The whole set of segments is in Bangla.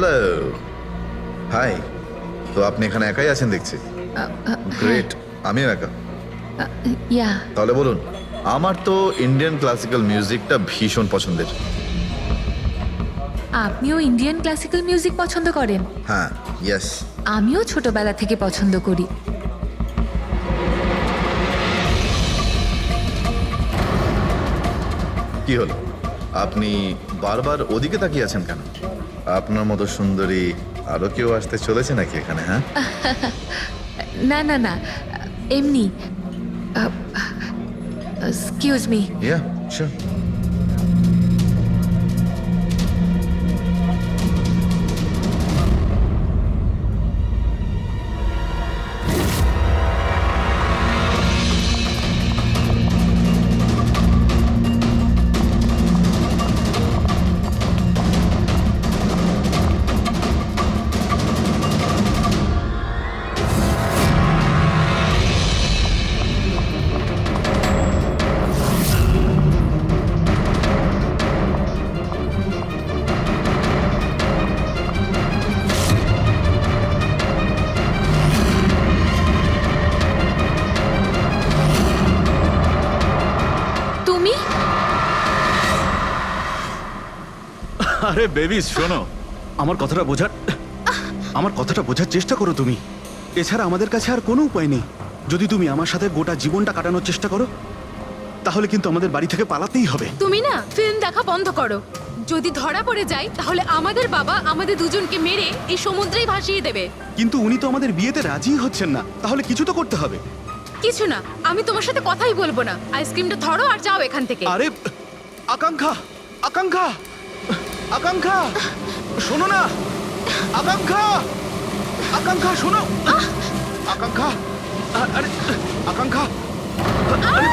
Hello, high. তো আপনি এখানে একাই আছেন দেখছি। গ্রেট, আমিও একা। ইয়া তাহলে বলুন। আমার তো ইন্ডিয়ান ক্লাসিক্যাল মিউজিকটা ভীষণ পছন্দের। আপনিও ইন্ডিয়ান ক্লাসিক্যাল মিউজিক পছন্দ করেন? হ্যাঁ, ইয়েস। আমিও ছোটবেলা থেকে পছন্দ করি। কি হলো, আপনি বারবার ওদিকে তাকিয়ে আছেন কেন? আপনার মতো সুন্দরী আরো কেউ আসতে চলেছে নাকি এখানে? হ্যাঁ, না না না, এমনি। Excuse me. Yeah sure. তুমি? আরে বেবিস শোনো, আমার কথাটা বোঝার চেষ্টা করো তুমি। এছাড়া আমাদের কাছে আর কোনো উপায় নেই। যদি তুমি আমার সাথে গোটা জীবনটা কাটানোর চেষ্টা করো, তাহলে কিন্তু আমাদের বাড়ি থেকে পালাতেই হবে। তুমি না ফিল্ম দেখা বন্ধ করো। যদি ধরা পড়ে যায় তাহলে আমাদের বাবা আমাদের দুজনকে মেরে এই সমুদ্রেই ভাসিয়ে দেবে। কিন্তু উনি তো আমাদের বিয়েতে রাজি হচ্ছেন না, তাহলে কিছু তো করতে হবে। কিছু না, আমি তোমার সাথে কথাই বলবো না। আইসক্রিমটা ধরো আর যাও এখান থেকে। আরে আকাঙ্ক্ষা, আকাঙ্ক্ষা, আকাঙ্ক্ষা, শোনো না। আকাঙ্ক্ষা, আকাঙ্ক্ষা শোনো। আকাঙ্ক্ষা, আরে আকাঙ্ক্ষা, আরে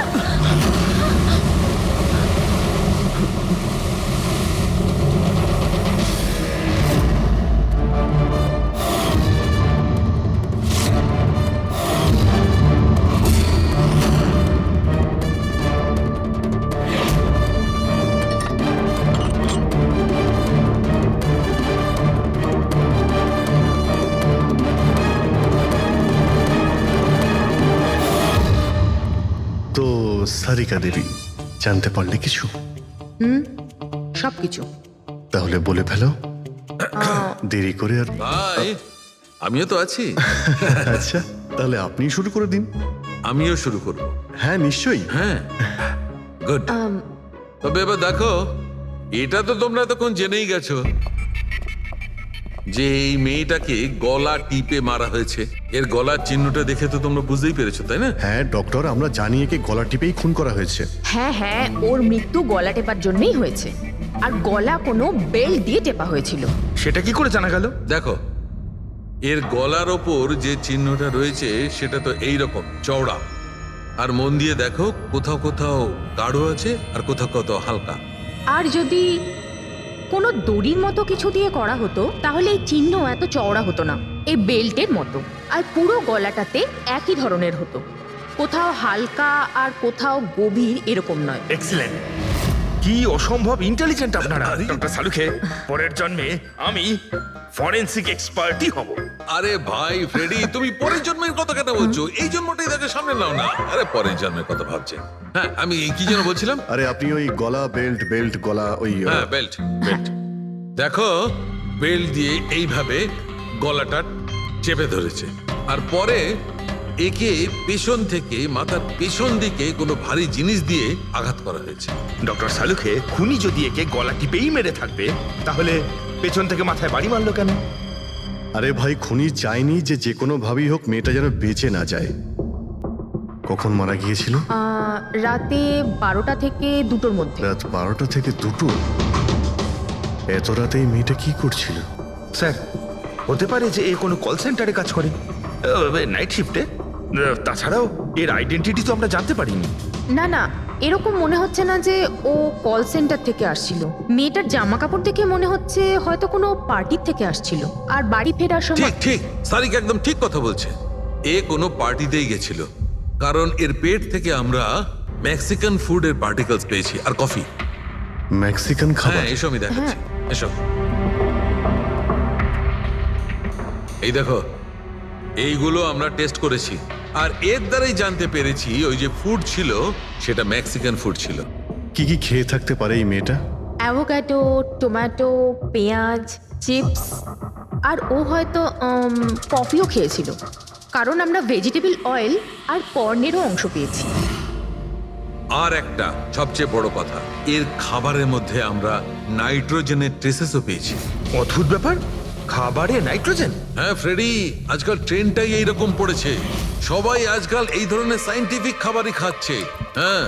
তো সারিকা দেবী, জানতে পারলে কিছু? সবকিছু। তাহলে বলে ফেলো, দেরি করে আর। ভাই, আমিও তো আছি। আচ্ছা, তাহলে আপনি শুরু করে দিন। আমিও শুরু করব। হ্যাঁ নিশ্চয়ই। হ্যাঁ, গুড। তবে এবার দেখো, এটা তো তোমরা তখন জেনেই গেছো যে এই মেয়েটাকে গলা টিপে মারা হয়েছে। এর গলার চিহ্নটা দেখে তো তোমরা বুঝতেই পেরেছো, তাই না? হ্যাঁ ডক্টর, আমরা জানি একে গলা টিপেই খুন করা হয়েছে। হ্যাঁ হ্যাঁ, ওর মৃত্যু গলা টেপার জন্যই হয়েছে। আর গলা কোনো বেল্ট দিয়ে টেপা হয়েছিল। সেটা কি করে জানা গেল? দেখো, এর গলার ওপর যে চিহ্নটা রয়েছে সেটা তো এইরকম চওড়া। আর মন দিয়ে দেখো, কোথাও কোথাও গাঢ় আছে আর কোথাও কোথাও হালকা। আর যদি কোনো দড়ির মতো কিছু দিয়ে করা হতো তাহলে এই চিহ্ন এত চওড়া হতো না, এই বেল্টের মতো। আর পুরো গলাটাতে একই ধরনের হতো, কোথাও হালকা আর কোথাও গভীর, এরকম নয়। এক্সিলেন্ট। কি অসম্ভব ইন্টেলিজেন্ট আপনারা। ডক্টর সালুখে, পরের জন্মে আমি ফরেনসিক এক্সপার্টই হব। আরে ভাই ফ্রেডি, তুমি পরের জন্মের কথা কেন বলছো? এই জন্মটাই তাকে সামনে নাও না। আরে পরের জন্মের কথা ভাবছেন? হ্যাঁ, আমি কি যেন বলছিলাম। আরে আপনি ওই গলা বেল্ট, বেল্ট গলা ওই হ্যাঁ, বেল্ট বেল্ট। দেখো, বেল্ট দিয়ে এইভাবে গলাটা চেপে ধরেছে। আর পরে একে পেছন থেকে মাথার পেছন দিকে কোনো ভারী জিনিস দিয়ে আঘাত করা হয়েছে। ডক্টর সালুখে, খুনি যদি একে গলা টিপেই মেরে থাকবে তাহলে পেছন থেকে মাথায় বাড়ি মারলো কেন? আরে ভাই, খুনি চাইনি যে যে কোনো ভাবেই হোক মেয়েটা যেন বেঁচে না যায়। কখন মারা গিয়েছিল? রাতে 12টা থেকে 2টোর মধ্যে। রাত 12টা থেকে 2টো? এত রাতে এই মেয়েটা কি করছিল? স্যার, হতে পারে যে এ কোনো কল সেন্টারে কাজ করে, নাইট শিফটে। তাছাড়াও এর আইডেন্টিটি তো আমরা জানতে পারিনি। না না, এরকম মনে হচ্ছে না যে ও কল সেন্টার থেকে আসছিল। মেয়েটার জামা কাপড় দেখে মনে হচ্ছে হয়তো কোনো পার্টির থেকে আসছিল। আর বাড়ি ফেরার ঠিক সময়। ঠিক, সারিকা একদম ঠিক কথা বলছে। এ কোনো পার্টিতেই গেছিল, কারণ এর পেট থেকে আমরা মেক্সিকান ফুডের পার্টিকেলস পেয়েছি আর কফি। মেক্সিকান খাবার? হ্যাঁ, এসো আমি দেখাচ্ছি। এসো। এই দেখো, এইগুলো আমরা টেস্ট করেছি আর এর দ্বারাই জানতে পেরেছি ওই যে ফুড ছিল সেটা মেক্সিকান ফুড ছিল। কি কি খেয়ে থাকতে পারে এই মেয়েটা? অ্যাভোকাডো, টমেটো, পেঁয়াজ, চিপস, আর ও হয়তো কফিও খেয়েছিল, কারণ আমরা ভেজিটেবল অয়েল আর কর্নেরও অংশ পেয়েছি। আর একটা সবচেয়ে বড় কথা, এর খাবারের মধ্যে আমরা নাইট্রোজেনের ট্রেসেসও পেয়েছি। অদ্ভুত ব্যাপার, খাবারে নাইট্রোজেন। হ্যাঁ ফ্রেডি, আজকাল ট্রেনটাই এইরকম পড়েছে, সবাই আজকাল এই ধরনের সায়েন্টিফিক খাবারই খাচ্ছে। হ্যাঁ,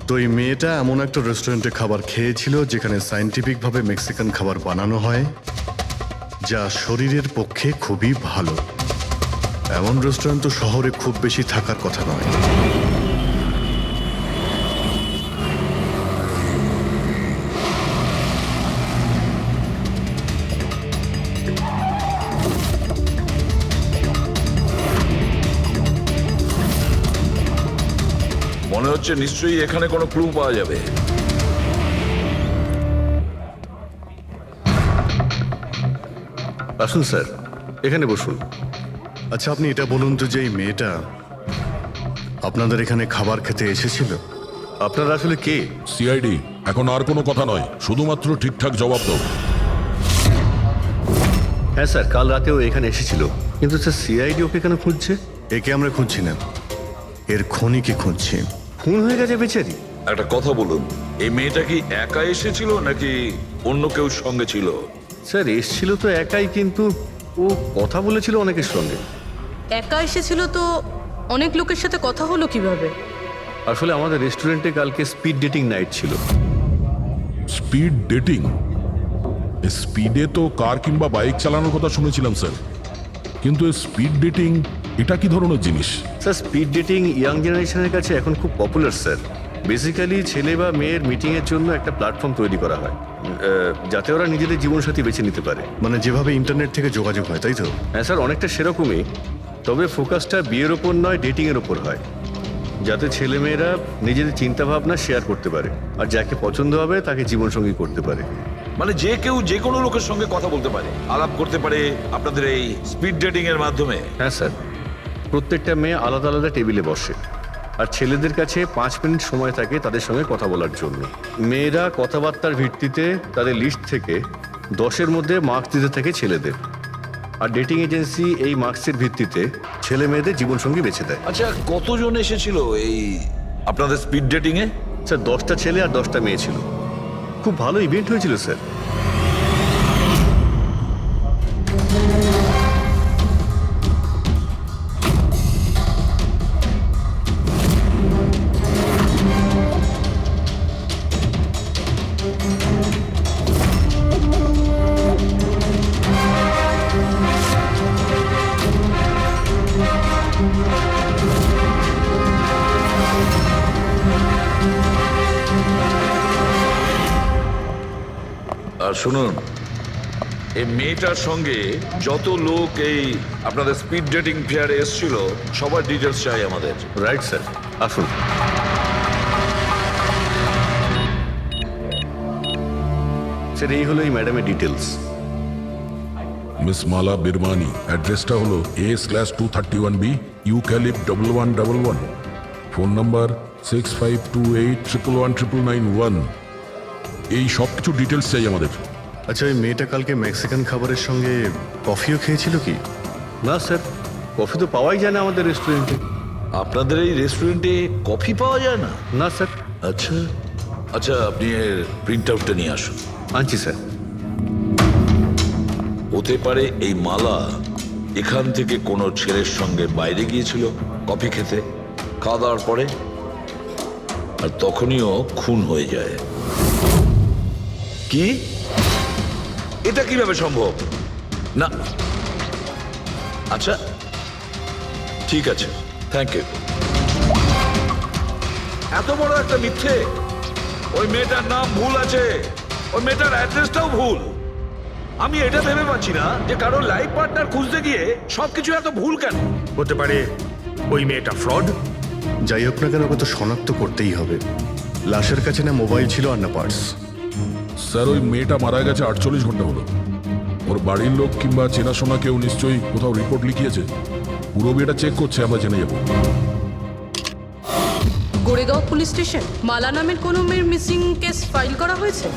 তো এই মেয়েটা এমন একটা রেস্টুরেন্টে খাবার খেয়েছিল যেখানে সায়েন্টিফিক ভাবে মেক্সিকান খাবার বানানো হয়, যা শরীরের পক্ষে খুবই ভালো। এমন রেস্টুরেন্ট তো শহরে খুব বেশি থাকার কথা নয়। মনে হচ্ছে নিশ্চয়ই এখানে কোনো ক্লু পাওয়া যাবে। আসুন স্যার, এখানে বসুন। আচ্ছা, আপনি এটা বলুন তো যে এই মেয়েটা আপনাদের এখানে খাবার খেতে এসেছিল? আপনারা আসলে কে? সিআইডি। এখন আর কোনো কথা নয়, শুধুমাত্র ঠিকঠাক জবাব দাও। হ্যাঁ স্যার, কাল রাতেও এখানে এসেছিল, কিন্তু স্যার সিআইডি ওকে কেন খুঁজছে? একে আমরা খুঁজছি না, এর খনিকে খুঁজছি। খুন হয়ে গেছে বেচারি। একটা কথা বলুন, এই মেয়েটা কি একা এসেছিল নাকি অন্য কেউ সঙ্গে ছিল? স্যার এসছিল তো একাই, কিন্তু ও কথা বলেছিল অনেকের সঙ্গে। একা এসেছিল তো অনেক লোকের সাথে কথা হলো কিভাবে? আসলে আমাদের রেস্টুরেন্টে কালকে স্পিড ডেটিং নাইট ছিল। Speed dating? স্পিডে তো কার কিংবা বাইক চালানোর কথা শুনেছিলাম স্যার, কিন্তু স্পিড ডেটিং এটা কি ধরনের জিনিস? স্যার স্পিড ডেটিং ইয়াং জেনারেশনের কাছে এখন খুব পপুলার স্যার। বেসিক্যালি ছেলে বা মেয়ের মিটিংয়ের জন্য একটা প্ল্যাটফর্ম তৈরি করা হয়, যাতে ওরা নিজেদের জীবনসাথী বেছে নিতে পারে। মানে যেভাবে ইন্টারনেট থেকে যোগাযোগ হয়, তাই তো? হ্যাঁ স্যার, অনেকটা সেরকমই, তবে ফোকাসটা বিয়ের ওপর নয়, ডেটিংয়ের ওপর হয়, যাতে ছেলেমেয়েরা নিজেদের চিন্তাভাবনা শেয়ার করতে পারে আর যাকে পছন্দ হবে তাকে জীবনসঙ্গী করতে পারে। মানে যে কেউ যে কোনো লোকের সঙ্গে কথা বলতে পারে, আলাপ করতে পারে আপনাদের এই স্পিড ডেটিং এর মাধ্যমে? হ্যাঁ স্যার, প্রত্যেকটা মেয়ে আলাদা আলাদা টেবিলে বসে আর ছেলেদের কাছে 5 মিনিট সময় থাকে তাদের সঙ্গে কথা বলার জন্য। মেয়েরা কথাবার্তার ভিত্তিতে তাদের লিস্ট থেকে 10-এর মধ্যে মার্কস দিতে থাকে ছেলেদের, আর ডেটিং এজেন্সি এই মার্কসের ভিত্তিতে ছেলে মেয়েদের জীবনসঙ্গী বেছে দেয়। আচ্ছা, কতজন এসেছিল এই আপনাদের স্পিড ডেটিং এ? স্যার 10টা ছেলে আর 10টা মেয়ে ছিল। খুব ভালো ইভেন্ট হয়েছিল স্যার। আর শুনুন, এই মেয়েটার সঙ্গে যত লোক এই আপনাদের স্পিড ডেটিং ফেয়ারে এসেছিল সবার ডিটেলস চাই আমাদের। রাইট স্যার, আসুন। স্যার এই হলো এই ম্যাডামের ডিটেলস। মিস মালা বিরমানি, অ্যাড্রেসটা হলো A/231B ইউক্যালিপ 1111, ফোন নাম্বার 6528119991। এই সব কিছু ডিটেলস চাই আমাদের। আচ্ছা, ওই মেয়েটা কালকে মেক্সিকান খাবারের সঙ্গে কফিও খেয়েছিল কি? না স্যার, কফি তো পাওয়াই যায় না আমাদের রেস্টুরেন্টে। আপনাদের এই রেস্টুরেন্টে কফি পাওয়া যায় না? না স্যার। আচ্ছা আচ্ছা, আপনি এর প্রিন্ট আউটটা নিয়ে আসুন। আনছি স্যার। হতে পারে এই মালা এখান থেকে কোনো ছেলের সঙ্গে বাইরে গিয়েছিল কফি খেতে, খাওয়া দাওয়ার পরে, আর তখনইও খুন হয়ে যায়। কি? এটা কিভাবে সম্ভব? না, আচ্ছা ঠিক আছে, থ্যাংক ইউ। এত বড় একটা মিথ্যে! ওই মেয়েটার নাম ভুল আছে, ওই মেয়েটার অ্যাড্রেসটাও ভুল। আমি এটা ভেবে পাচ্ছি না যে কারো লাইফ পার্টনার খুঁজতে গিয়ে সবকিছু এত ভুল কেন হতে পারে। ওই মেয়েটা ফ্রড। যাই হোক না কেন, ওকে তো শনাক্ত করতেই হবে। লাশের কাছে না মোবাইল ছিল আর না পার্স। স্যার ওই মেয়েটা মারা গেছে 48 ঘন্টা হলো। ওর বাড়ির লোক কিংবা চেনাশোনা কেউ নিশ্চয়ই কোথাও রিপোর্ট লিখিয়েছে। পুরো বিয়েটা চেক করছে, আমরা জেনে যাবো। গোরেগাঁও পুলিশ স্টেশন মালা নামের কোনো মেয়ের মিসিং কেস ফাইল করা হয়েছে?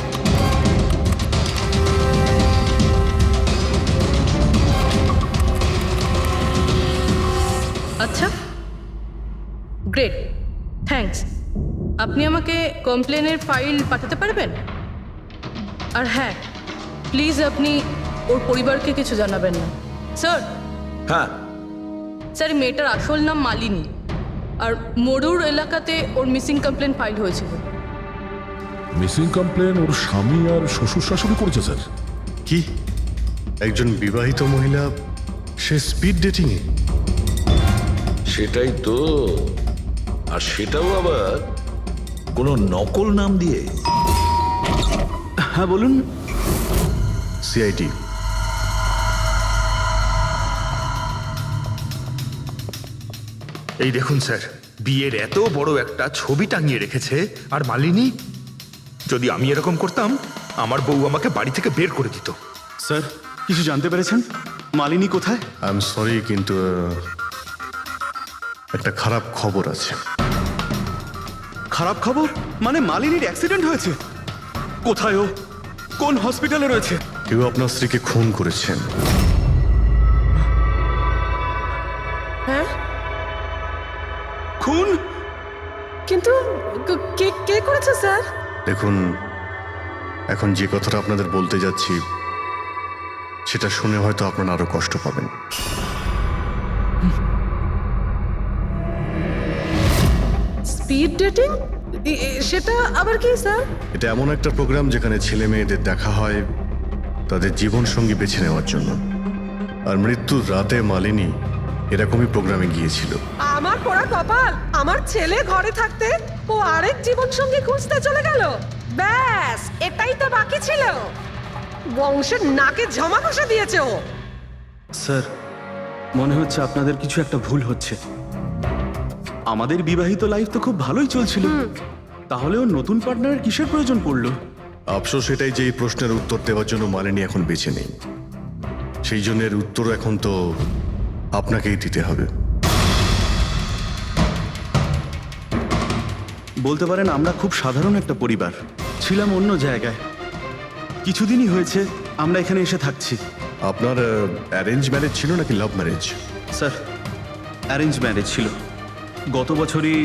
আচ্ছা, গ্রেট, থ্যাঙ্কস। আপনি আমাকে কমপ্লেনের ফাইল পাঠাতে পারবেন? আর হ্যাঁ, প্লিজ আপনি ওর পরিবারকে কিছু জানাবেন না। স্যার, হ্যাঁ, স্যার, এই মেয়েটার আসল নাম মালিনী, আর মরুর এলাকাতে ওর মিসিং কমপ্লেন ফাইল হয়েছিল। মিসিং কমপ্লেন ওর স্বামী আর শ্বশুর শাশুড়ি করেছে স্যার। কি একজন বিবাহিত মহিলা, সে স্পিড ডেটিং এ? সেটাই তো। আর সেটাও আবার কোনো নকল নাম দিয়ে। হ্যাঁ বলুন। সিআইডি। এই দেখুন স্যার, বিয়ের এত বড় একটা ছবি টাঙিয়ে রেখেছে, আর মালিনী। যদি আমি এরকম করতাম, আমার বউ আমাকে বাড়ি থেকে বের করে দিত। স্যার, কিছু জানতে পেরেছেন? মালিনী কোথায়? আই এম সরি, কিন্তু একটা খারাপ খবর আছে। খারাপ খবর? মানে মালিনীর অ্যাক্সিডেন্ট হয়েছে? কোথায় ও? কোন হসপিটালে রয়েছে? কেউ আপনার স্ত্রীকে খুন করেছেন। হ্যাঁ, খুন? কিন্তু কে কে করেছে স্যার? দেখুন, এখন যে কথাটা আপনাদের বলতে যাচ্ছি, সেটা শুনে হয়তো আপনারা আরো কষ্ট পাবেন। Speed dating? সেটা আবার কি স্যার? এটা এমন একটা প্রোগ্রাম যেখানে ছেলে মেয়েদের দেখা হয় তাদের জীবন সঙ্গী বেছে নেওয়ার জন্য। আর মৃত্যুর রাতে মালিনী এরকমই প্রোগ্রামে গিয়েছিল। আমার পোড়া কপাল, আমার ছেলে ঘরে থাকতে ও আরেক জীবন সঙ্গী খুঁজতে চলে গেল। ব্যাস, এটাই তো বাকি ছিল। বংশের নাকে ঝমা কষা দিয়েছে ও। স্যার, মনে হচ্ছে আপনাদের কিছু একটা ভুল হচ্ছে। আমাদের বিবাহিত লাইফ তো খুব ভালোই চলছিল, তাহলেও নতুন পার্টনারের কিসের প্রয়োজন পড়লো? আফসোস এটাই যে এই প্রশ্নের উত্তর দেওয়ার জন্য মালিনী এখন বেঁচে নেই। সেই জন্য এর উত্তর এখন তো আপনাকেই দিতে হবে। বলতে পারেন আমরা খুব সাধারণ একটা পরিবার, ছিলাম অন্য জায়গায়। কিছুদিনই হয়েছে আমরা এখানে এসে থাকছি। আপনার অ্যারেঞ্জ ম্যারেজ ছিল নাকি love marriage? Sir, arrange marriage ছিল। গত বছরই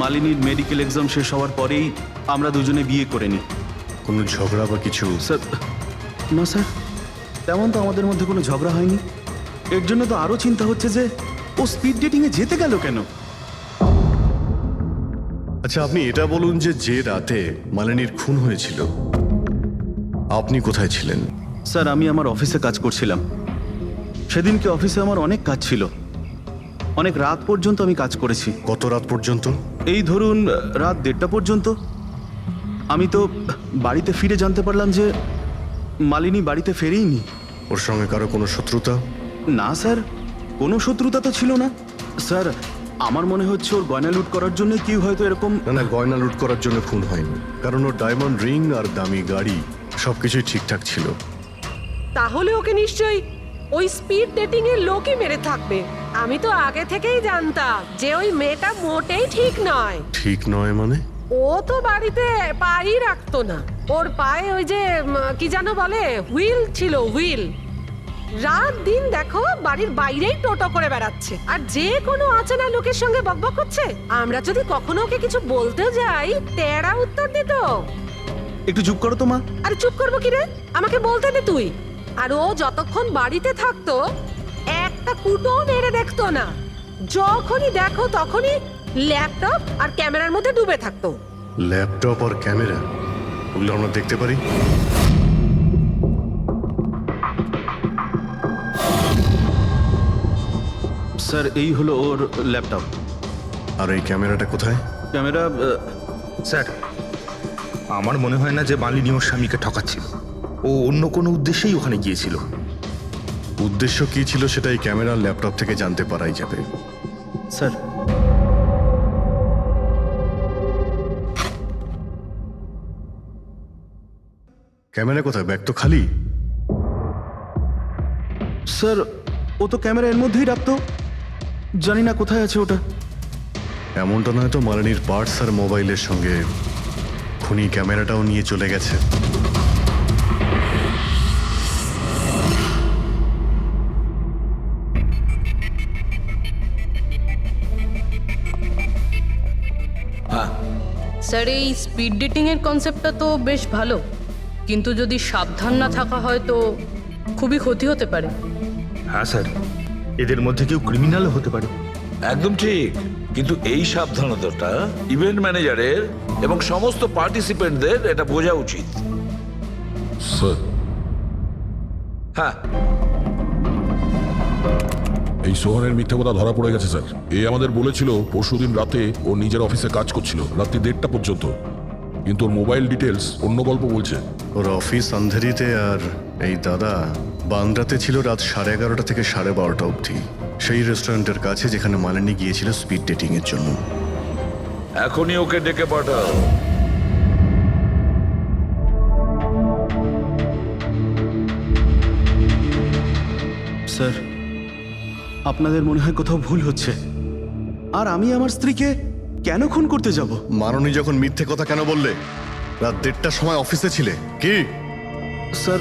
মালিনীর মেডিকেল এক্সাম শেষ হওয়ার পরেই আমরা দুজনে বিয়ে করে নিই। কোনো ঝগড়া বা কিছু? স্যার, না স্যার, তেমন তো আমাদের মধ্যে কোনো ঝগড়া হয়নি। এর জন্য তো আরও চিন্তা হচ্ছে যে ও স্পিড ডেটিংয়ে যেতে গেল কেন। আচ্ছা, আপনি এটা বলুন যে রাতে মালিনীর খুন হয়েছিল আপনি কোথায় ছিলেন? স্যার, আমি আমার অফিসে কাজ করছিলাম। সেদিনকে অফিসে আমার অনেক কাজ ছিল, অনেক রাত পর্যন্ত আমি কাজ করেছি। কত রাত পর্যন্ত? এই ধরুন রাত 1:30 পর্যন্ত। আমি তো বাড়িতে ফিরে জানতে পারলাম যে মালিনী বাড়িতে ফেরেইনি। ওর সঙ্গে কারো কোনো শত্রুতা? না স্যার, কোনো শত্রুতা তো ছিল না। স্যার, আমার মনে হচ্ছে ওর গয়না লুট করার জন্য কেউ হয়তো এরকম। না, গয়না লুট করার জন্য খুন হয়নি, কারণ ওর ডায়মন্ড রিং আর দামি গাড়ি সবকিছুই ঠিকঠাক ছিল। তাহলে ওকে নিশ্চয়ই ওই স্পিড ডেটিং এর লোকই মেরে থাকবে। আমি তো আগে থেকেই জানতাম যে ওই মেয়েটা মোটেই ঠিক নয়। ঠিক নয় মানে? ও তো বাড়িতে পাই রাখতো না। ওর পায়ে ওই যে কি যেন বলে, হুইল ছিল, হুইল। রাত দিন দেখো বাড়ির বাইরেই টোটো করে বেড়াচ্ছে, আর যে কোনো অচেনা লোকের সঙ্গে বকবক করছে। আমরা যদি কখনো ওকে কিছু বলতে যাই, তেরা উত্তর দিত। একটু চুপ করো তো মা। আরে চুপ করবো কি রে, আমাকে বলতে দে তুই। আর ও যতক্ষণ বাড়িতে থাকতো একটা কুটো মেরে দেখতো না। যখনই দেখো তখনই ল্যাপটপ আর ক্যামেরার মধ্যে ডুবে থাকতো। ল্যাপটপ আর ক্যামেরা, ওগুলো আমরা দেখতে পারি? স্যার, এই হলো ওর ল্যাপটপ। আর এই ক্যামেরাটা কোথায়? ক্যামেরা? স্যার, আমার মনে হয় না যে মালিনী ওর স্বামীকে ঠকাচ্ছিল। ও অন্য কোনো উদ্দেশ্যেই ওখানে গিয়েছিল। উদ্দেশ্য কি ছিল সেটা এই ক্যামেরা ল্যাপটপ থেকে জানতে পারাই যাবে। স্যার, ক্যামেরা কোথায়? ব্যাগ তো খালি। স্যার ও তো ক্যামেরা এর মধ্যেই রাখতো, জানি না কোথায় আছে ওটা। এমনটা নয় তো মালিনীর পার্টস আর মোবাইলের সঙ্গে খুনি ক্যামেরাটাও নিয়ে চলে গেছে? স্যার এই স্পিড ডেটিং এর কনসেপ্টটা তো বেশ ভালো, কিন্তু যদি সাবধান না থাকা হয় তো খুবই ক্ষতি হতে পারে। হ্যাঁ স্যার, এদের মধ্যে কেউ ক্রিমিনালও হতে পারে। একদম ঠিক, কিন্তু এই সাবধানতাটা ইভেন্ট ম্যানেজারের এবং সমস্ত পার্টিসিপেন্টদের এটা বোঝা উচিত। স্যার, হ্যাঁ, এই সোহানের মিথ্যে কথা ধরা পড়ে গেছে স্যার। এ আমাদের বলেছিল পরশুদিন রাতে ও নিজের অফিসে কাজ করছিল রাত্রি 1:30টা পর্যন্ত, কিন্তু ওর মোবাইল ডিটেলস অন্য গল্প বলছে। ওর অফিস আন্ধেরিতে আর এই দাদা বান্দ্রাতে ছিল রাত 11:30 থেকে 12:30 অবধি, সেই রেস্টুরেন্টের কাছে যেখানে মালিনী গিয়েছিল স্পিড ডেটিং এর জন্য। এখনই ওকে ডেকে পাঠাও। স্যার, আপনাদের মনে হয় কোথাও ভুল হচ্ছে। আর আমি আমার স্ত্রীকে কেন খুন করতে যাব? মাননী যখন মিথ্যে কথা কেন বললে? রাত 1:30টার সময় অফিসে ছিলে কি? স্যার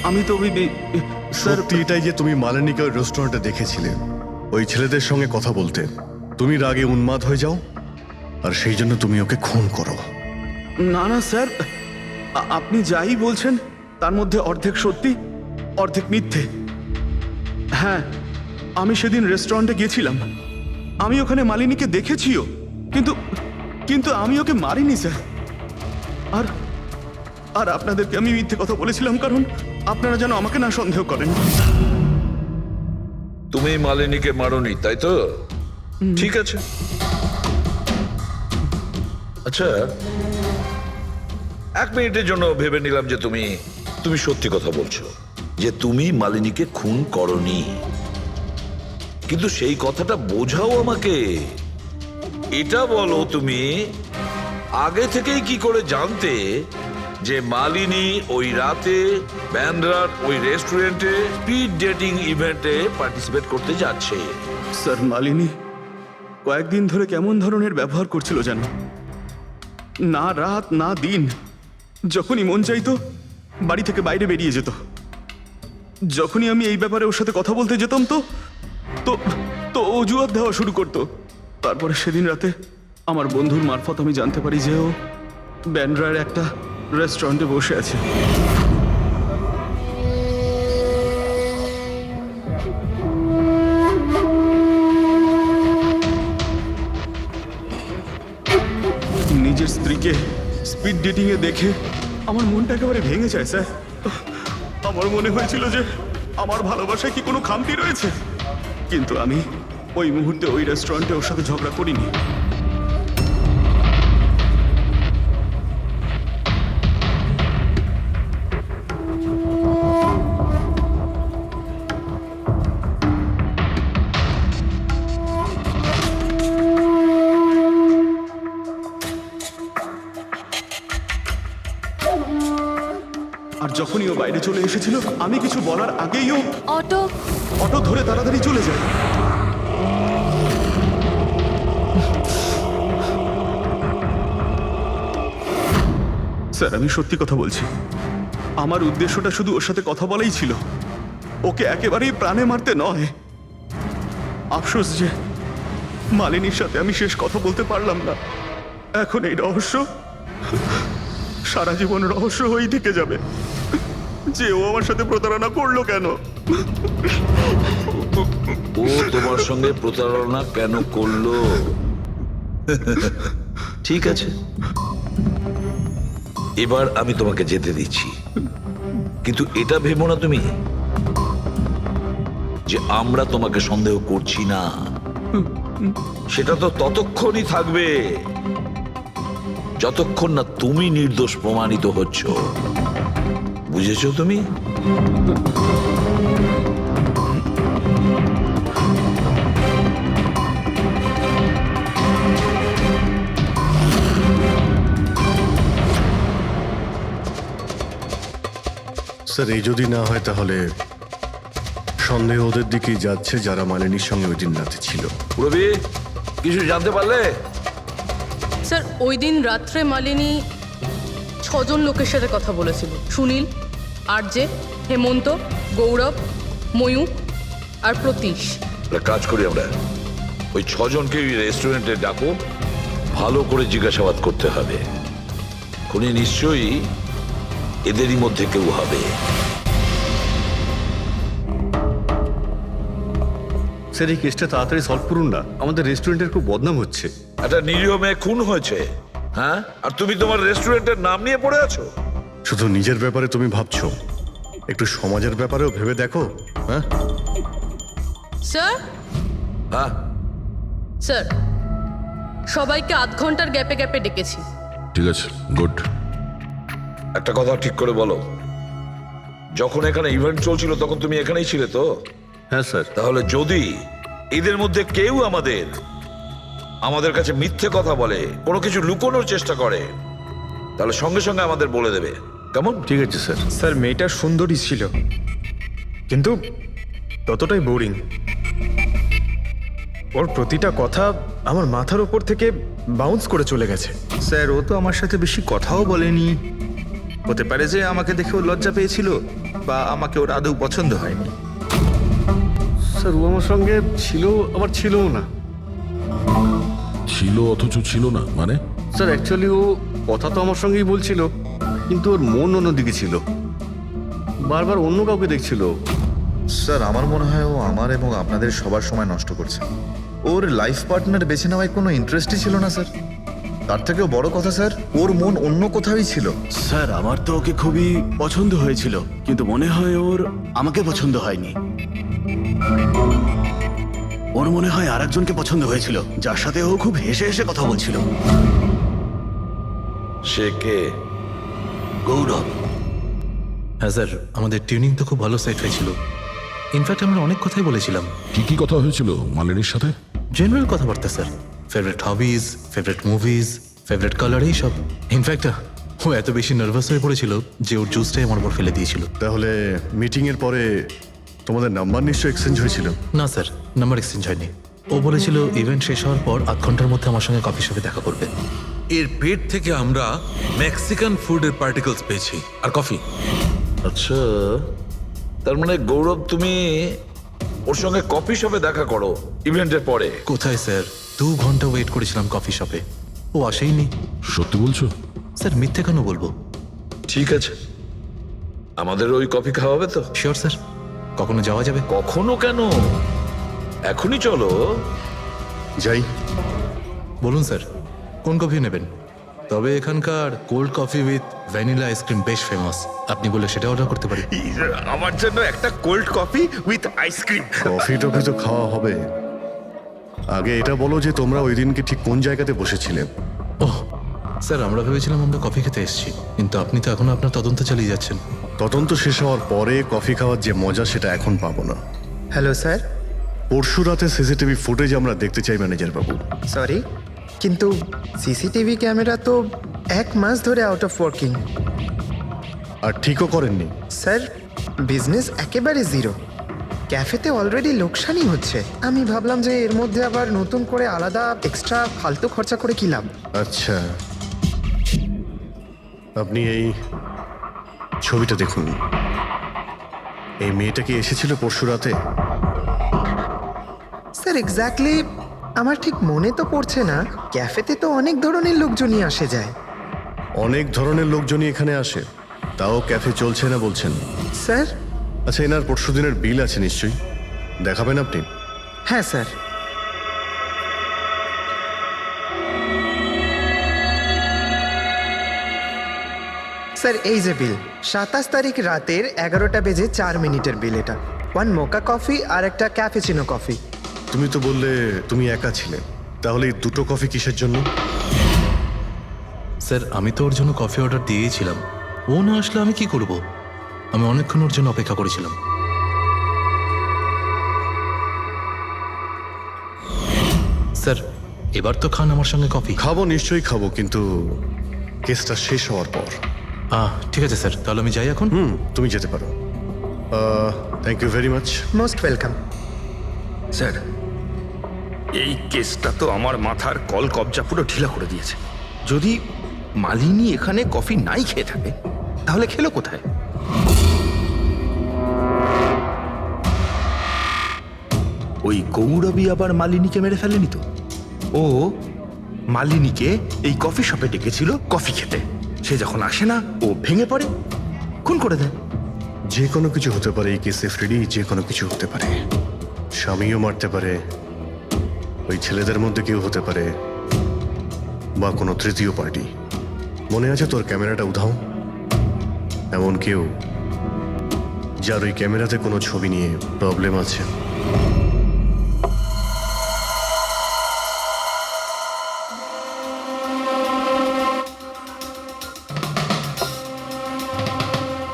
আমি তো স্যার সত্যি এটাই যে তুমি মালিনীকে ওই রেস্টুরেন্টে দেখেছিলে ওই ছেলেদের সঙ্গে কথা বলতে। তুমি রাগে উন্মাদ হয়ে যাও আর সেই জন্য তুমি ওকে খুন করো। না না স্যার, আপনি যাই বলছেন তার মধ্যে অর্ধেক সত্যি অর্ধেক মিথ্যে। হ্যাঁ, আমি সেদিন রেস্টুরেন্টে গিয়েছিলাম, আমি ওখানে মালিনীকে দেখেছিও, কিন্তু কিন্তু আমি ওকে মারিনি স্যার। আর আর আপনাদেরকে আমি মিথ্যে কথা বলেছিলাম কারণ আপনারা যেন আমাকে না সন্দেহ করেন। তুমি মালিনীকে মারোনি, তাই তো? ঠিক আছে। আচ্ছা, 1 মিনিটের জন্য ভেবে নিলাম যে তুমি সত্যি কথা বলছো, যে তুমি মালিনীকে খুন করনি, কিন্তু সেই কথাটা বোঝাও আমাকে। এটা বলো, তুমি আগে থেকেই কি করে জানতে যে মালিনী ওই রাতে ব্যান্ড্রার ওই রেস্টুরেন্টে স্পিড ডেটিং ইভেন্টে পার্টিসিপেট করতে যাচ্ছে? স্যার, মালিনী কয়েকদিন ধরে কেমন ধরনের ব্যবহার করছিল জানো? না রাত না দিন, যখনই মন চাইতো বাড়ি থেকে বাইরে বেরিয়ে যেত। যখনই আমি এই ব্যাপারে ওর সাথে কথা বলতে যেতাম তো তো তো অজুহাত দেওয়া শুরু করতো। তারপরে সেদিন রাতে আমার বন্ধুর মারফত আমি জানতে পারি যে ও ব্যান্ড্রার একটা রেস্টুরেন্টে বসে আছে। নিজের স্ত্রীকে স্পিড ডেটিং এ দেখে আমার মনটা একেবারে ভেঙে যায় স্যার। আমার মনে হয়েছিল যে আমার ভালোবাসায় কি কোনো খামতি রয়েছে, কিন্তু আমি ওই মুহূর্তে ওই রেস্টুরেন্টে ওর সাথে ঝগড়া করিনি। আর যখনই ও বাইরে চলে এসেছিল আমি কিছু বলার আগেই ও অটো ধরে তাড়াতাড়ি চলে যায়। স্যার, আমি সত্যি কথা বলছি, আমার উদ্দেশ্যটা শুধু ওর সাথে কথা বলাই ছিল, ওকে একেবারেই প্রাণে মারতে নয়। আফসোস যে মালিনীর সাথে আমি শেষ কথা বলতে পারলাম না। এখন এই রহস্য সারা জীবন রহস্য হয়েই থেকে যাবে যে ও আমার সাথে প্রতারণা করলো কেন। ও তোমার সঙ্গে প্রতারণা কেন করলো? ঠিক আছে, এবার আমি তোমাকে যেতে দিচ্ছি, কিন্তু এটা ভেবো না তুমি যে আমরা তোমাকে সন্দেহ করছি না। সেটা তো ততক্ষণই থাকবে যতক্ষণ না তুমি নির্দোষ প্রমাণিত হচ্ছ। বুঝেছো তুমি? স্যার, এই যদি না হয় তাহলে সন্দেহ ওদের দিকেই যাচ্ছে যারা মালিনীর সঙ্গে ওই দিন রাতে ছিল। রবি কিছু জানতে পারলে? স্যার ওই দিন রাত্রে মালিনী 6 জন লোকের সাথে কথা বলেছিল। সুনীল, আরজে, হেমন্ত, গৌরব, ময়ূক আর প্রতীশ। একটা কাজ করি আমরা, ওই 6 জনকে রেস্টুরেন্টে ডাকো, ভালো করে জিজ্ঞাসাবাদ করতে হবে। খুনি নিশ্চয়ই এদেরই মধ্যে কেউ হবে। স্যার এই কেসটা তাড়াতাড়ি সলভ করুন না, আমাদের রেস্টুরেন্টের খুব বদনাম হচ্ছে। একটা নিরীহ মেয়ে খুন হয়েছে, হ্যাঁ, আর তুমি তোমার রেস্টুরেন্টের নাম নিয়ে পড়ে আছো। শুধু নিজের ব্যাপারে তুমি ভাবছো, একটু সমাজের ব্যাপারেও ভেবে দেখো। হ্যাঁ স্যার, হ্যাঁ স্যার সবাইকে আধ ঘন্টার গ্যাপে গ্যাপে ডেকেছি। ঠিক আছে, গুড। একটা কথা ঠিক করে বলো, যখন এখানে ইভেন্ট চলছিল তখন তুমি এখানেই ছিলে তো? হ্যাঁ স্যার। তাহলে যদি এদের মধ্যে কেউ আমাদের কাছে মিথ্যে কথা বলে, কোনো কিছু লুকোনোর চেষ্টা করে, তাহলে সঙ্গে সঙ্গে আমাদের বলে দেবে, কেমন? ঠিক আছে স্যার। স্যার মেয়েটা সুন্দরী ছিল, কিন্তু ততটাই বোরিং। ওর প্রতিটা কথা আমার মাথার উপর থেকে বাউন্স করে চলে গেছে। স্যার ও তো আমার সাথে বেশি কথাও বলেনি। হতে পারে যে আমাকে দেখে ও লজ্জা পেয়েছিল, বা আমাকে ওর আদৌ পছন্দ হয়নি। স্যার ও আমার সঙ্গে ছিল, আবার ছিলও না। ছিল অথচ ছিল না মানে? স্যার অ্যাকচুয়ালি ও কথা তো আমার সঙ্গেই বলছিল, কিন্তু ওর মন অন্যদিকে ছিল, বারবার অন্য কাউকে দেখছিল। স্যার আমার মনে হয় ও আমার এবং আপনাদের সবার সময় নষ্ট করছে। ওর লাইফ পার্টনার বেছে নেওয়ায় কোনো ইন্টারেস্টই ছিল না স্যার। তার থেকেও বড় কথা স্যার, ওর মন অন্য কোথাওই ছিল। স্যার আমার তো ওকে খুবই পছন্দ হয়েছিল, কিন্তু মনে হয় ওর আমাকে পছন্দ হয়নি। ওর মনে হয় আরেকজনকে পছন্দ হয়েছিল, যার সাথে ও খুব হেসে হেসে কথা বলছিল। সে কে? গৌরব। হ্যাঁ স্যার, আমাদের টিউনিং তো খুব ভালো সেট হয়েছিল। ইনফ্যাক্ট আমরা অনেক কথাই বলেছিলাম। কি কি কথা হয়েছিল মালিনীর সাথে? জেনারেল কথাবার্তা sir, favourite hobbies, favourite movies, favourite colour, এইসব। ইনফ্যাক্ট ও এত বেশি নার্ভাস হয়ে পড়েছিল যে ওর জুসটাই আমার উপর ফেলে দিয়েছিল। তাহলে মিটিং এর পরে তোমাদের নাম্বার নিশ্চয়ই এক্সচেঞ্জ হয়েছিল? না স্যার, নাম্বার এক্সচেঞ্জ হয়নি। ও বলেছিল ইভেন্ট শেষ হওয়ার পর 8 ঘন্টার মধ্যে আমার সঙ্গে কফি শপে দেখা করবে। এর পেট থেকে আমরা মেক্সিকান ফুডের পার্টিকেলস পেয়েছি, আর কফি। আচ্ছা, তার মানে গৌরব তুমি ওর সঙ্গে কফি শপে দেখা করো ইভেন্টের পরে? কোথায় স্যার, 2 ঘন্টা ওয়েট করেছিলাম কফি শপে, ও আসেইনি। সত্যি বলছো? স্যার মিথ্যে কেন বলবো? ঠিক আছে, আমাদের ওই কফি খাওয়াবে তো? শিওর স্যার, কখনো যাওয়া যাবে? কখনো কেন, এখনই চলো। যাই। বলুন স্যার, কোন কফি নেবেন? তবে এখানকার cold coffee with vanilla ice cream বেশ ফেমাস, আপনি বলে সেটা অর্ডার করতে পারি। আমার জন্য একটা cold coffee with ice cream. Coffee toffee তো খাওয়া হবে, আগে এটা বলো যে তোমরা ওই দিনকে ঠিক কোন জায়গাতে বসেছিলে? ওহ স্যার, আমরা ভেবেছিলাম আমরা কফি খেতে এসেছি, কিন্তু আপনি তো এখনো আপনার তদন্ত চালিয়ে যাচ্ছেন। তদন্ত শেষ হওয়ার পরে কফি খাওয়ার যে মজা সেটা এখন পাবো না। Hello sir. পরশু রাতে সিসিটিভি ফুটেজ আমরা দেখতে চাই ম্যানেজার বাবু। সরি, কিন্তু সিসিটিভি ক্যামেরা তো 1 মাস ধরে আউট অফ ওয়ার্কিং। আর ঠিকও করেননি? স্যার বিজনেস একেবারে জিরো, ক্যাফেতে অলরেডি লোকসানই হচ্ছে। আমি ভাবলাম যে এর মধ্যে আবার নতুন করে আলাদা এক্সট্রা ফালতু খরচা করে কি লাভ। আচ্ছা, আপনি এই ছবিটা দেখুন। এই মেয়েটা কি এসেছিল পরশু রাতে? স্যার এক্স্যাক্টলি আমার ঠিক মনে তো পড়ছে না। ক্যাফেতে তো অনেক ধরনের লোকজনই আসে যায়। অনেক ধরনের লোকজনই এখানে আসে, তাও ক্যাফে চলছে না বলছেন? স্যার আচ্ছা, এনার পরশু দিনের বিল আছে নিশ্চয়ই, দেখাবেন আপনি? হ্যাঁ স্যার। স্যার এই যে বিল, 27 তারিখ রাতের 11টা বেজে 4 মিনিটের বিল এটা। 1 মোকা কফি আর একটা ক্যাফেচিনো কফি। তুমি তো বললে তুমি একা ছিলে, তাহলে এই দুটো কফি কিসের জন্য? স্যার আমি তো ওর জন্য কফি অর্ডার দিয়েছিলাম, ও না আসলে আমি কি করব? আমি অনেকক্ষণ ওর জন্য অপেক্ষা করেছিলাম। স্যার এবার তো খান আমার সঙ্গে কফি। খাবো, নিশ্চয়ই খাবো, কিন্তু কেসটা শেষ হওয়ার পর। ঠিক আছে স্যার, তাহলে আমি যাই এখন। তুমি যেতে পারো। Thank you very much. Most welcome. Sir, এই কেসটা তো আমার মাথার কল কবজা পুরো ঢিলা করে দিয়েছে। যদি মালিনী এখানে কফি নাই খেয়ে থাকে তাহলে খেলো কোথায়? ওই গৌরবী আবার মালিনীকে মেরে ফেলেনি তো? ও মালিনীকে এই কফি শপে ডেকেছিল কফি খেতে, সে যখন আসে না ও ভেঙে পড়ে, খুন করে দেয়। যে কোনো কিছু হতে পারে এই কেসে ফ্রেডি, যে কোনো কিছু হতে পারে। স্বামীও মারতে পারে, ওই ছেলেদের মধ্যে কেউ হতে পারে, বা কোনো তৃতীয় পার্টি। মনে আছে তোর ক্যামেরাটা উধাও? এমন কেউ যার ওই ক্যামেরাতে কোনো ছবি নিয়ে প্রবলেম আছে।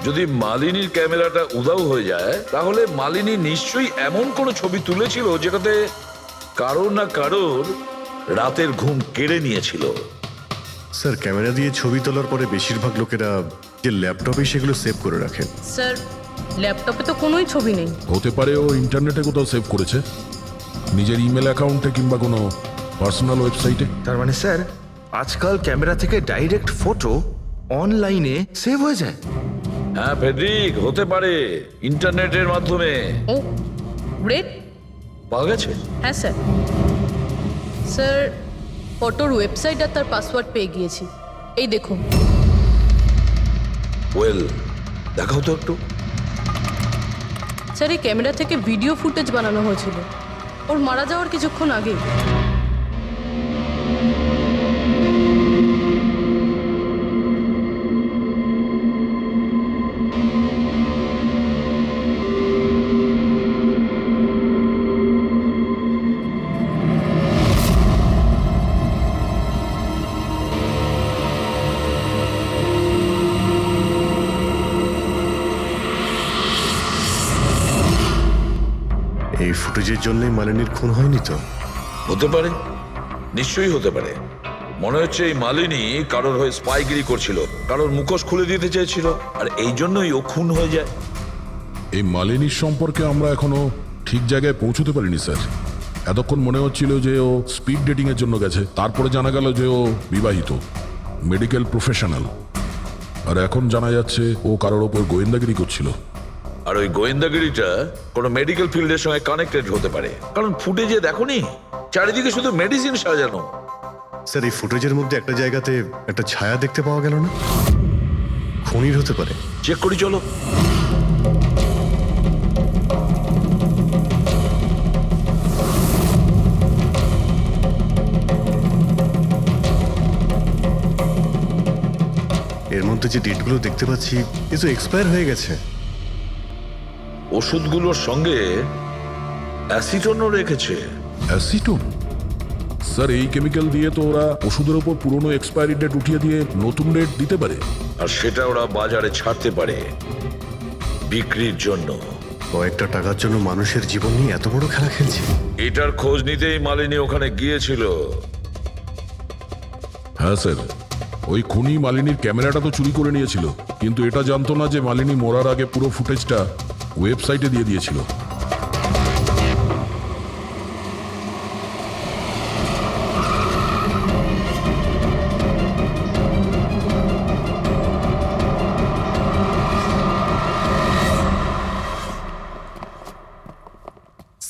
যদি মালিনীর ক্যামেরাটা উধাও হয়ে যায় তাহলে মালিনী নিশ্চয়ই এমন কোনো ছবি তুলেছিল যেটাতে কারোর না কারোর রাতের ঘুম কেড়ে নিয়েছিল। স্যার, ক্যামেরা দিয়ে ছবি তোলার পরে বেশিরভাগ লোকেরা যে ল্যাপটপে সেগুলো সেভ করে রাখেন। স্যার, ল্যাপটপে তো কোনোই ছবি নেই। হতে পারে ও ইন্টারনেটে কোথাও সেভ করেছে, নিজের ইমেল অ্যাকাউন্টে কিংবা কোনো পার্সোনাল ওয়েবসাইটে। তার মানে স্যার, আজকাল ক্যামেরা থেকে ডাইরেক্ট ফটো অনলাইনে সেভ হয়ে যায়। হ্যাঁ ফেডরিক, হতে পারে ইন্টারনেটের মাধ্যমে। ও গ্রেট। পাওয়া গেছে? হ্যাঁ স্যার। স্যার, ফটোর ওয়েবসাইট আর তার পাসওয়ার্ড পেয়ে গিয়েছি। এই দেখুন। ওয়েল, দেখাও তো একটু। স্যার, এই ক্যামেরা থেকে ভিডিও ফুটেজ বানানো হয়েছিল ওর মারা যাওয়ার কিছুক্ষণ আগে। এই ফুটেজের জন্যই মালিনীর খুন হয়নি তো? হতে পারে, নিশ্চয়ই হতে পারে। মনে হচ্ছে এই মালিনী কারোর হয়ে স্পাইগিরি করছিল, কারোর মুখোশ খুলে দিতে চেয়েছিল, আর এই জন্যই ও খুন হয়ে যায়। এই মালিনীর সম্পর্কে আমরা এখনো ঠিক জায়গায় পৌঁছতে পারিনি স্যার। এতক্ষণ মনে হচ্ছিল যে ও স্পিড ডেটিং এর জন্য গেছে, তারপরে জানা গেল যে ও বিবাহিত, মেডিকেল প্রফেশনাল, আর এখন জানা যাচ্ছে ও কারোর ওপর গোয়েন্দাগিরি করছিল। আর ওই গোয়েন্দাগিরিটা কোনো মেডিকেল ফিল্ডের সঙ্গে কানেক্টেড হতে পারে, কারণ ফুটেজে দেখোনি চারিদিকে শুধু মেডিসিন সাজানো। স্যার, এই ফুটেজের মধ্যে একটা জায়গাতে একটা ছায়া দেখতে পাওয়া গেল না? খুনির হতে পারে। চেক করি চলো। এর মধ্যে যে ডেটগুলো দেখতে পাচ্ছি এ তো এক্সপায়ার হয়ে গেছে। ওষুধগুলোর সঙ্গে অ্যাসিটনও রেখেছে। অ্যাসিটোন? স্যার, এই কেমিক্যাল দিয়ে তো ওরা ওষুধের ওপর পুরনো এক্সপায়ারি ডেট উঠিয়ে দিয়ে নতুন ডেট দিতে পারে, আর সেটা ওরা বাজারে ছাড়তে পারে বিক্রির জন্য। কয়েকটা টাকার জন্য মানুষের জীবন নিয়ে এত বড় খেলা খেলছে। এটার খোঁজ নিতেই মালিনী ওখানে গিয়েছিল। হ্যাঁ স্যার, ওই খুনি মালিনীর ক্যামেরাটা তো চুরি করে নিয়েছিল, কিন্তু এটা জানতো না যে মালিনী মরার আগে পুরো ফুটেজটা ওয়েবসাইটে দিয়ে দিয়েছিল।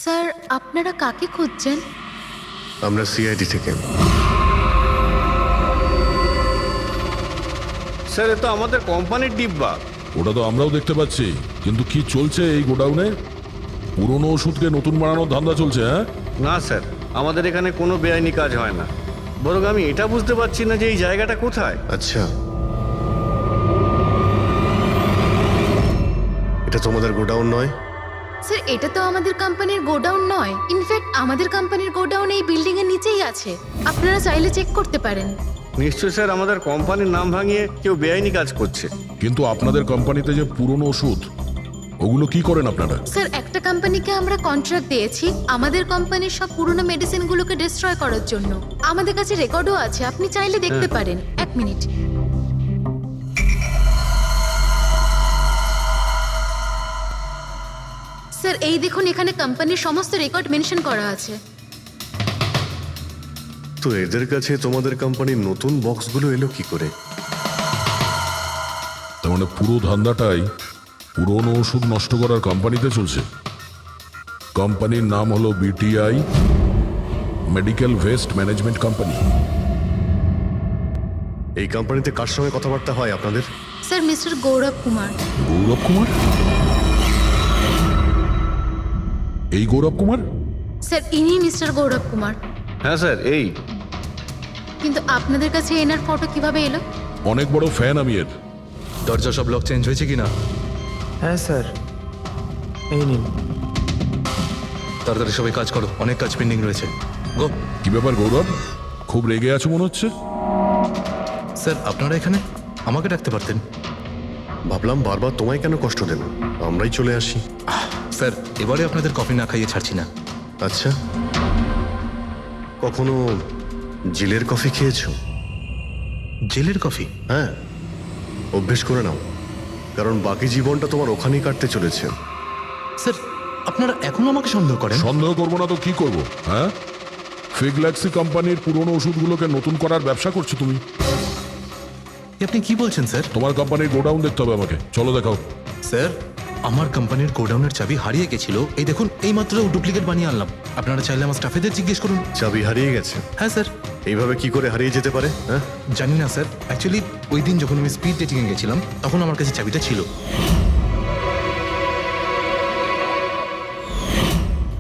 স্যার, আপনারা কাকে খুঁজছেন? আমরা সিআইডি থেকে। স্যার, এ তো আমাদের কোম্পানির ডিব্বা। ওটা তো আমরাও দেখতে পাচ্ছি, কিন্তু কি চলছে এই গোডাউনে? পুরনো ওষুধকে নতুন বানানোর ধান্দা চলছে? হ্যাঁ না স্যার, আমাদের এখানে কোনো বেআইনি কাজ হয় না। বরং আমি এটা বুঝতে পারছি না যে এই জায়গাটা কোথায়। আচ্ছা, এটা তোমাদের গোডাউন নয়? স্যার, এটা তো আমাদের কোম্পানির গোডাউন নয়। ইনফ্যাক্ট আমাদের কোম্পানির গোডাউন এই বিল্ডিং এর নিচেই আছে, আপনারা চাইলে চেক করতে পারেন। নিশ্চয়ই স্যার, আমাদের কোম্পানির নাম ভাঙিয়ে কেউ বেআইনি কাজ করছে। কিন্তু আপনাদের কোম্পানিতে যে পুরনো ওষুধ, ওগুলো কি করেন আপনারা? স্যার, একটা কোম্পানিকে আমরা কন্ট্রাক্ট দিয়েছি আমাদের কোম্পানির সব পুরনো মেডিসিনগুলোকে ডিস্ট্রয় করার জন্য। আমাদের কাছে রেকর্ডও আছে, আপনি চাইলে দেখতে পারেন। এক মিনিট। স্যার এই দেখুন, এখানে কোম্পানির সমস্ত রেকর্ড মেনশন করা আছে। তো এদের কাছে তোমাদের কোম্পানির নতুন বক্সগুলো এলো কি করে? তার মানে পুরো ধান্দাটাই পুরনো ওষুধ নষ্ট করার কোম্পানিতে চলছে। কোম্পানির নাম হলো BTI medical waste management company. এই কোম্পানিতে কার সঙ্গে কথাবার্তা হয় আপনাদের? স্যার মিস্টার গৌরব কুমার। গৌরব কুমার? এই গৌরব কুমার? স্যার ইনি মিস্টার গৌরব কুমার। হ্যাঁ স্যার, এই কিন্তু আপনাদের কাছে এনার ফটো কিভাবে এলো? অনেক বড় ফ্যান আমি এর। দরজা সব লক চেঞ্জ হয়েছে কিনা? হ্যাঁ স্যার, এই নিন। তাড়াতাড়ি সবাই কাজ করো, অনেক কাজ পেন্ডিং রয়েছে। গো। কি ব্যাপার গৌরব, খুব রেগে আছো মনে হচ্ছে? স্যার আপনারা এখানে? আমাকে ডাকতে পারতেন। ভাবলাম বারবার তোমায় কেন কষ্ট দেব, আমরাই চলে আসি। স্যার এবারে আপনাদের কফি না খাইয়ে ছাড়ছি না। আচ্ছা, কখনো জেলের কফি খেয়েছো? জেলের কফি? হ্যাঁ, অভ্যেস করে নাও, কারণ বাকি জীবনটা তোমার ওখানেই কাটতে চলেছে। স্যার আপনারা এখনো আমাকে সন্দেহ করেন? সন্দেহ করবো না তো কি করবো? হ্যাঁ, ফিগল্যাক্সি কোম্পানির পুরনো ওষুধগুলোকে নতুন করার ব্যবসা করছো তুমি। আপনি কি বলছেন স্যার? তোমার কোম্পানির গোডাউন দেখতে হবে আমাকে, চলো দেখাও। স্যার আমার কোম্পানির গোডাউনের চাবি হারিয়ে গেছিল, এই দেখুন এই মাত্র ডুপ্লিকেট বানিয়ে আনলাম। আপনারা চাইলে আমার স্টাফেদের জিজ্ঞেস করুন। চাবি হারিয়ে গেছে? হ্যাঁ স্যার। এইভাবে কি করে হারিয়ে যেতে পারে? হ্যাঁ জানি না স্যার, অ্যাকচুয়ালি ওই দিন যখন আমি স্পিড ডেটিংয়ে গেছিলাম তখন আমার কাছে চাবিটা ছিল।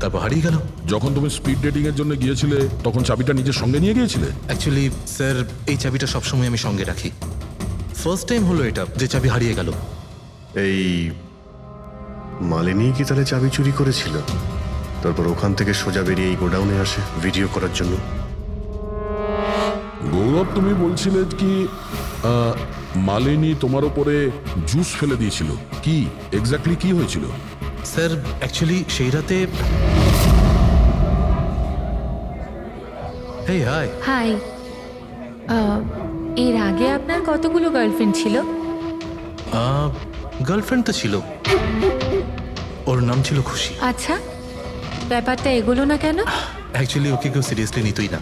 তারপর হারিয়ে গেল। যখন তুমি স্পিড ডেটিং এর জন্য গিয়েছিলে তখন চাবিটা নিজের সঙ্গে নিয়ে গিয়েছিলে? অ্যাকচুয়ালি স্যার এই চাবিটা সবসময় আমি সঙ্গে রাখি। ফার্স্ট টাইম হলো এটা যে চাবি হারিয়ে গেল। এই মালিনী কি তাহলে চাবি চুরি করেছিল, তারপর ওখান থেকে সোজা বেরিয়ে এই গোডাউনে আসে ভিডিও করার জন্য? গৌরব তুমি বলছিলে কি মালিনী তোমার উপরে জুস ফেলে দিয়েছিল, কি এক্স্যাক্টলি কি হয়েছিল? স্যার অ্যাকচুয়ালি সেই রাতে হেই হাই। হাই। এর আগে আপনার কতগুলো গার্লফ্রেন্ড ছিল? গার্লফ্রেন্ড তো ছিল, ওর নাম ছিল খুশি। আচ্ছা, ব্যাপারটা এগুলো না কেন? অ্যাকচুয়ালি ওকে কেউ সিরিয়াসলি নিতই না,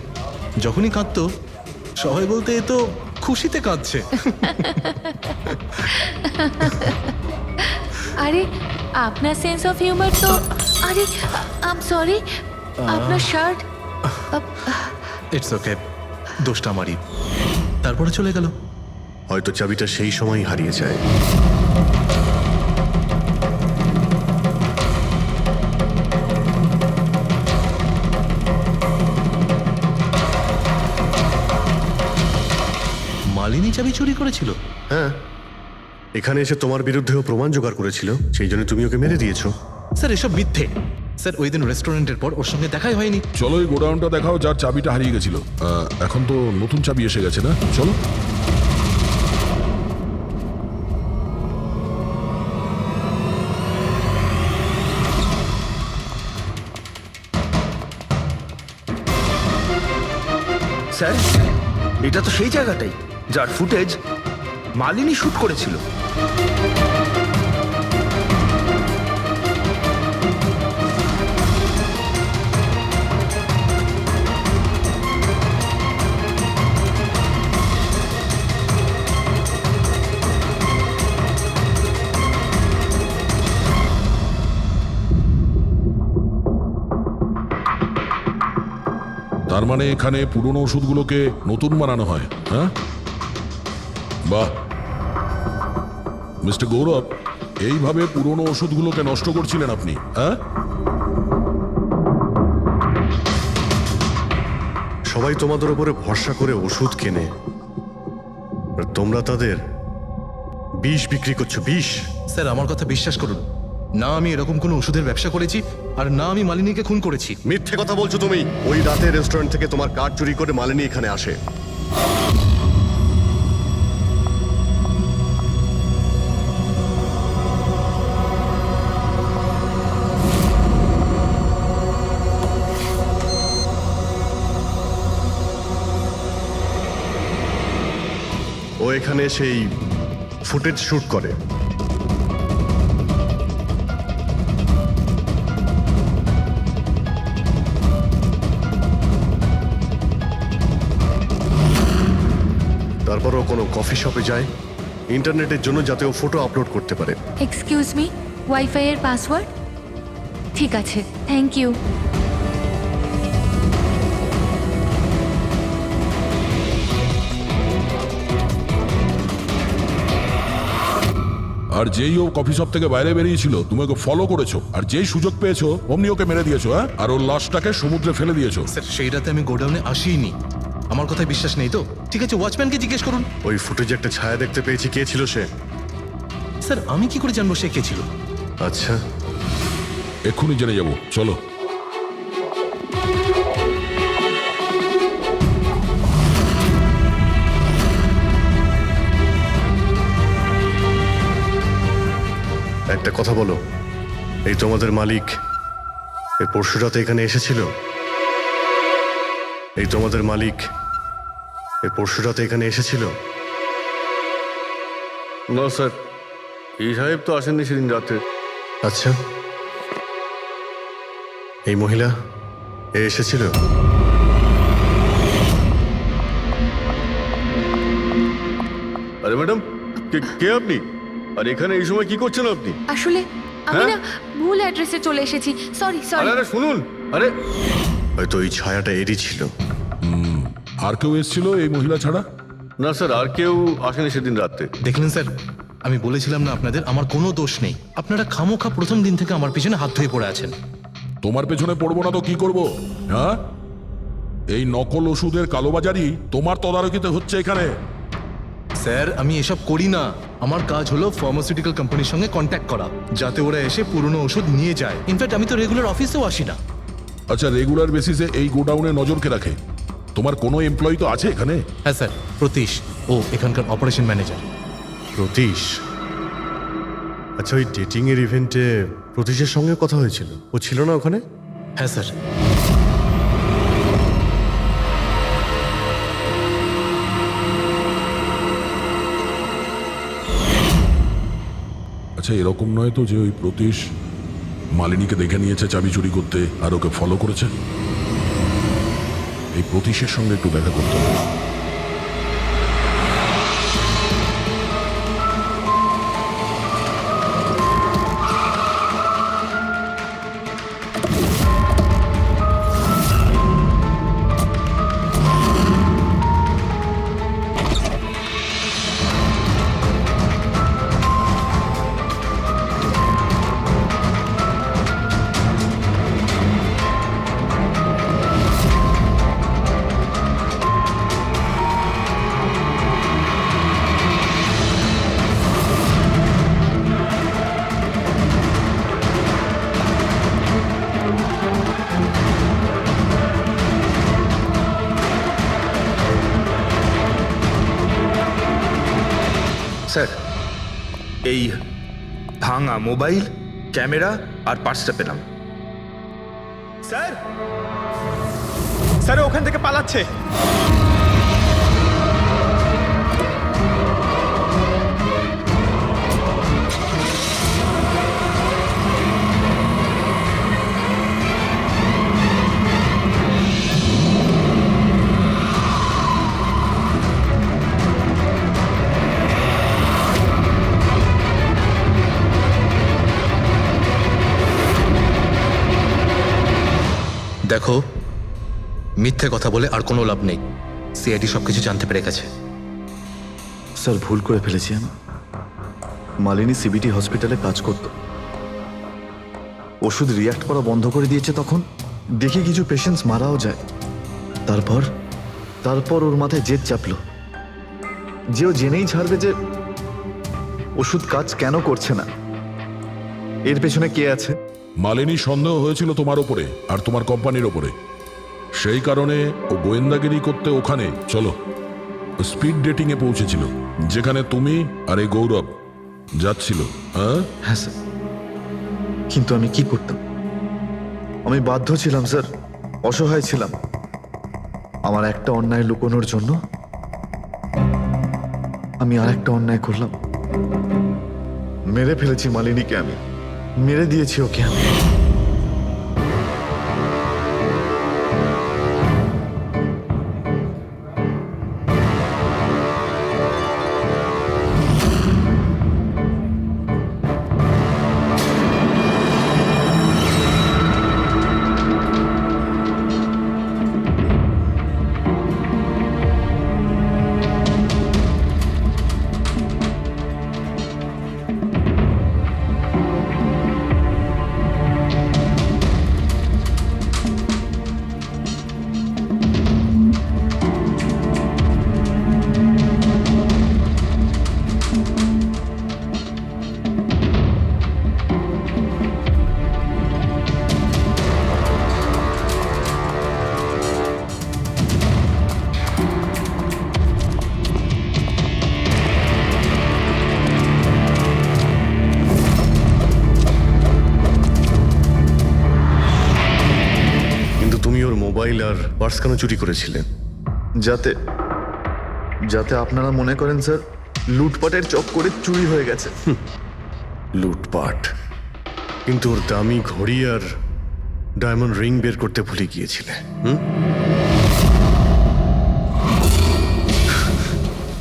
যখনই কাঁদতো সবাই বলতে এ তো খুশিতে কাঁদছে। আরে আপনার সেন্স অফ হিউমার তো, আরে আই এম সরি, আপনার শার্ট। ইটস ওকে, দোষটা আমারই। তারপরে চলে গেল। হয়তো চাবিটা সেই সময় হারিয়ে যায়। মালিনী চাবি চুরি করেছিল? হ্যাঁ, এখানে এসে তোমার বিরুদ্ধেও প্রমাণ জোগাড় করেছিল, সেই জন্য তুমি ওকে মেরে দিয়েছো। স্যার এসব মিথ্যে। স্যার ওই দিন রেস্টুরেন্টের পর ওর সঙ্গে দেখাই হয়নি। চলো এই গোডাউনটা দেখাও যার চাবিটা হারিয়ে গেছিল। এখন তো নতুন চাবি এসে গেছে না, চলো। স্যার এটা তো সেই জায়গাটাই যার ফুটেজ মালিনী শুট করেছিল। তার মানে এখানে পুরনো ওষুধগুলোকে নতুন বানানো হয়, হ্যাঁ? বাহ মিস্টার গৌরব, এইভাবে পুরনো ওষুধগুলোকে নষ্ট করছিলেন আপনি, হ্যাঁ? সবাই তোমাদের উপরে ভরসা করে ওষুধ কেনে, আর তোমরা তাদের বিষ বিক্রি করছো। বিষ? স্যার আমার কথা বিশ্বাস করুন, না আমি এরকম কোনো ওষুধের ব্যবসা করেছি, আর না আমি মালিনীকে খুন করেছি। মিথ্যে কথা বলছো তুমি। ওই রাতে রেস্টুরেন্ট থেকে তোমার কার্ড চুরি করে মালিনী এখানে আসে। ও এখানে সেই ফুটেজ শুট করে। ও কোনো কফি শপে যায় ইন্টারনেটের জন্য, যাতে ও ফটো আপলোড করতে পারে। এক্সকিউজ মি, ওয়াইফাই এর পাসওয়ার্ড? ঠিক আছে, থ্যাংক ইউ। আর যেই ও কফি শপ থেকে বাইরে বেরিয়েছিল তুমি ওকে ফলো করেছো, আর যেই সুযোগ পেয়েছো অমনি ওকে মেরে দিয়েছো, হ্যাঁ? আর ওর লাশটাকে সমুদ্রে ফেলে দিয়েছো। স্যার সেই রাতে আমি গোডাউনে আসিনি, আমার কথায় বিশ্বাস নেই তো? ঠিক আছে, ওয়াচম্যানকে জিজ্ঞেস করুন। ওই ফুটেজে একটা ছায়া দেখতে পেয়েছি, কে ছিল সে? স্যার আমি কি করে জানবো সে কে ছিল? আচ্ছা, এক্ষুনি জেনে যাবো, চলো। একটা কথা বলো, এই তোমাদের মালিক এই পরশু রাতে এখানে এসেছিল? এই তোমাদের মালিক এই পরশু রাতে এখানে এসেছিল? না স্যার, এই সাহেব তো আসেননি সেদিন রাতে। আচ্ছা, এই মহিলা এসেছিল? আরে ম্যাডাম, কে আপনি? আর এখানে এই সময় কি করছেন আপনি? আসলে আমি হ্যাঁ? না ভুল অ্যাড্রেসে চলে এসেছি, সরি সরি। আরে শুনুন, আরে হয়তো এই ছায়াটা এরই ছিল। আর কেউ এসেছিল এই মহিলা ছাড়া? না স্যার, আর কেউ আসেনি সেদিন রাতে। দেখলেন স্যার, আমি বলেছিলাম না আপনাদের আমার কোনো দোষ নেই। আপনারা খামোখা প্রথম দিন থেকে আমার পিছনে হাত ধুয়ে পড়ে আছেন। তোমার পেছনে পড়বো না তো কি করব? হ্যাঁ, এই নকল ওষুধের কালোবাজারি তোমার তদারকিতে হচ্ছে এখানে। স্যার আমি এসব করি না, আমার কাজ হলো ফার্মাসিউটিক্যাল কোম্পানির সঙ্গে কন্ট্যাক্ট করা, যাতে ওরা এসে পুরনো ওষুধ নিয়ে যায়। ইনফ্যাক্ট আমি তো রেগুলার অফিসেও আসি না। আচ্ছা, রেগুলার বেসিসে এই গোডাউনে নজর কে রাখে? তোমার কোনো এমপ্লয়ি তো আছে এখানে? হ্যাঁ স্যার, প্রতীশ, ও এখানকার অপারেশন ম্যানেজার। প্রতীশ? আচ্ছা, ওই ডেটিং এর ইভেন্টে প্রতীশের সঙ্গে কথা হয়েছিল, ও ছিল না ওখানে? হ্যাঁ স্যার। আচ্ছা, এরকম নয় তো যে ওই প্রতীশ মালিনীকে দেখে নিয়েছে চাবি চুরি করতে আর ওকে ফলো করেছে? এই প্রতীশের সঙ্গে একটু দেখা করতে হবে। স্যার, এই ভাঙা মোবাইল, ক্যামেরা আর পার্সটা পেলাম। স্যার, স্যার ওখান থেকে পালাচ্ছে। দেখো, মিথ্যে কথা বলে আর কোনো লাভ নেই। সিআইডি সবকিছু জানতে পেরে গেছে। স্যার, ভুল করে ফেলেছি আমি। মালিনী সিবিটি হসপিটালে কাজ করত, ওষুধ রিয়াক্ট করা বন্ধ করে দিয়েছে। তখন দেখি কিছু পেশেন্টস মারাও যায়। তারপর ওর মাথায় জেদ চাপলো যে ও জেনেই ছাড়বে যে ওষুধ কাজ কেন করছে না, এর পেছনে কে আছে। মালিনী সন্দেহ হয়েছিল তোমার ওপরে আর তোমার কোম্পানির ওপরে, সেই কারণে ও গোয়েন্দাগিরি করতে ওখানে চলো স্পিড ডেটিং এ পৌঁছেছিল, যেখানে তুমি আর এই গৌরব যাচ্ছিল। হ্যাঁ স্যার, কিন্তু আমি কি করতাম? আমি বাধ্য ছিলাম স্যার, অসহায় ছিলাম। আমার একটা অন্যায় লুকোনোর জন্য আমি আর একটা অন্যায় করলাম। মেরে ফেলেছি মালিনীকে, আমি মেরে দিয়েছি ওকে আমি। ওর মোবাইল আর পার্স কেন চুরি করেছিলেন? যাতে যাতে আপনারা মনে করেন স্যার লুটপাটের চক্করে চুরি হয়ে গেছে। লুটপাট? কিন্তু ওর দামি ঘড়ি আর ডায়মন্ড রিং বের করতে ভুলে গিয়েছিলে।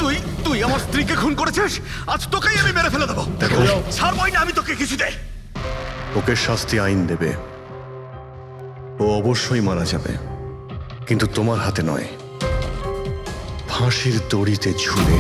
তুই তুই আমার স্ত্রীকে খুন করেছিস, আজ তোকেই আমি মেরে ফেলে দেবো। দেখো, ছাড়বই না আমি তোকে কিছুতে। ওকে শাস্তি আইন দেবে, ও অবশ্যই মারা যাবে, কিন্তু তোমার হাতে নয়, ফাঁসির দড়িতে ঝুলে।